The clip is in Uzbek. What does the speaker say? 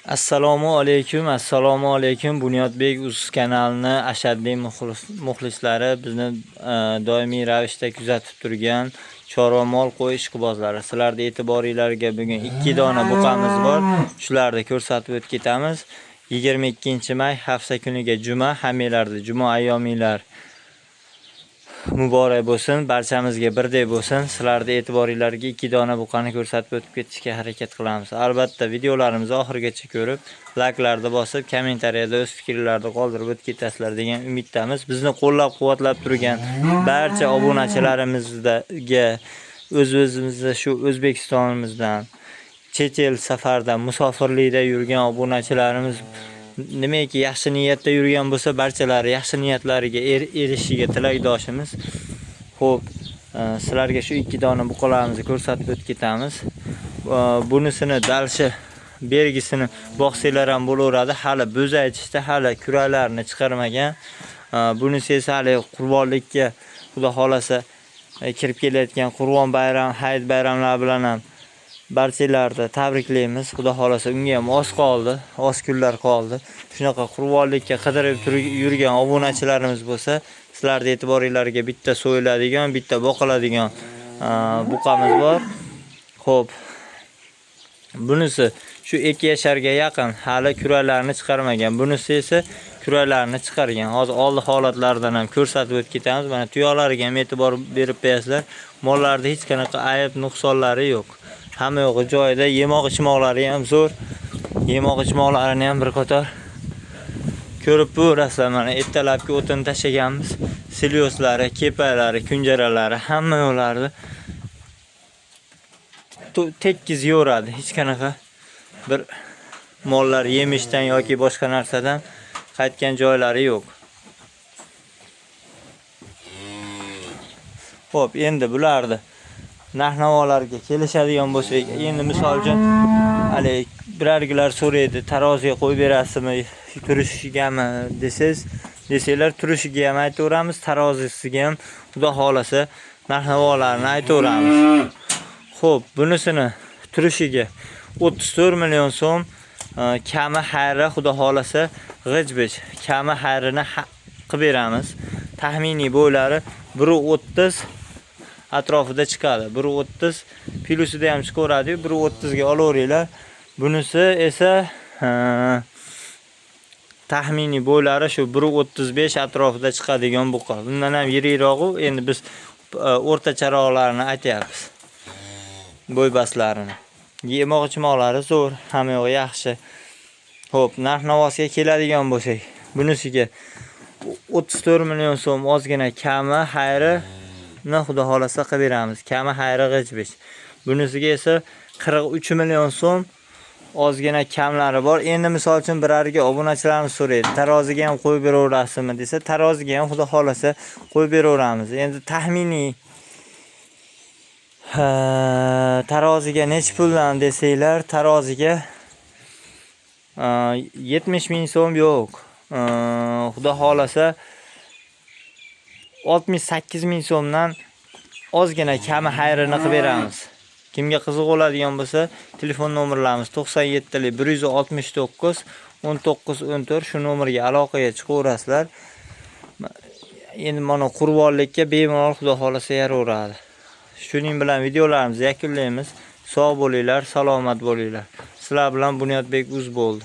Assalomu alaykum. Bunyodbek uz kanalini ashaddiy muxlislari, bizni doimiy ravishda kuzatib turgan chorva mol qo'y ishqibozlari. Sizlarning e'tiboringizga bugun 2 dona buqamiz bor. Shularni ko'rsatib o'tib ketamiz. 22-may hafta kuniga juma, hammanglarda juma ayyominglar muborak bo'lsin, barchamizga birdek bo'lsin. Sizlarning e'tiboringizga 2 dona buqani ko'rsatib o'tib ketishga harakat qilamiz. Albatta videolarimizni oxirigacha ko'rib, layklarni bosib, kommentariyada o'z fikrlarni qoldirib o'tib ketasizlar degan umiddamiz. Bizni qo'llab-quvvatlab turgan barcha obunachilarimizga, o'zimizda shu O'zbekistonimizdan, chet el safarda, musofirlikda yurgan obunachilarimiz nimaiki yaxshi niyatda yurgan bo'lsa, barchalari yaxshi niyatlariga erishishiga tilakdoshimiz. Xo'p, sizlarga shu 2 dona buqalarimizni ko'rsatib o'tib ketamiz. Bunisini dalshi belgisini boqsanglar ham bo'laveradi. Hali bo'z aytishda hali kuralarni chiqarmagan. Bunisi esa hali qurbonlikka, xudo xolasa, kirib kelayotgan Qurbon bayrami, hayit bayramlari bilan ham barchalarni tabriklaymiz. Xudo xolasa unga ham oz qoldi, oz kunlar qoldi. Shunaqa qurbonlikka qidirib yurgan obunachilarimiz bo'lsa, sizlarning e'tiboringizga bitta so'yiladigan, bitta boqiladigan buqamiz bor. Xo'p. Bunisi shu 2 yasharga yaqin, hali kuralarni chiqarmagan. Bunisi esa kuralarni chiqargan. Hozir oldi holatlardan ham ko'rsatib o'tib ketamiz. Mana tuyoqlariga ham e'tibor berib qo'yasizlar. Mollarda hech qanaqa ayb, nuqsonlari yo'q. Hamma yo'g'i joyida, yemoq-ichmoqlari ham zo'r. Yemoq-ichmoqlarini ham bir qator ko'rib ko'rasizlar. Mana ertalabki o'tini tashaganmiz. Silyoslari, kepaklari, kunjaralari hamma yo'qlarni tekkiz yo'radi. Hech qanaqa bir mollar yemishdan yoki boshqa narsadan qaytgan joylari yo'q. Xo'p, endi bularni narx-navolarga kelishadigan bo'lsak, endi misol uchun hali birargilar so'raydi, taroziga qo'yib berasizmi, turishigami desanglar, turishiga ham aytaveramiz, tarozisiga ham xudo xolasa narx-navolarni aytaveramiz. Xo'p, bunisini turishiga 34 million so'm, kami xayri xudo xolasa g'ij-bij, kami xayrini qilib beramiz. Taxminiy bo'ylari 1.30 atrofida chiqadi. 1.30 plyusida ham chiqaveradi, 1.30 ga olaveringlar. Bunisi esa taxminiy bo'ylari shu 1.35 atrofida chiqadigan buqa. Bundan ham yirikroq, endi biz o'rtacharoqlarni aytyapmiz. Bo'ybaslarini. Yemoq-ichmoqlari zo'r, hamma yo'q yaxshi. Xo'p, narx-navosiga keladigan bo'lsak, bunisiga 34 million so'm ozgina kami xayri xudo xolasa qilib beramiz. Kami xayri g'ij-bij. Bunisiga esa 43 million so'm ozgina kamlari bor. Endi misol uchun birariga obunachilarimiz so'raydi, taroziga ham qo'yib beraverasizmi desa, taroziga ham xudo xolasa qo'yib beraveramiz. Endi taxminiy taroziga necha puldan desanglar, taroziga 70 ming so'm yo'q. Xudo xolasa 68 ming so'mdan ozgina kami xayrini qilib beramiz. Kimga qiziq bo'ladigan bo'lsa, telefon nomerlarimiz 97 169 19 14 shu nomerga aloqaga chiqaverasizlar. Endi mana qurbonlikka bemalol xudo xolasa yaraveradi. Shuning bilan videolarimizni yakunlaymiz. Sog' bo'linglar, salomat bo'linglar. Sizlar bilan Bunyodbek uz bo'ldi.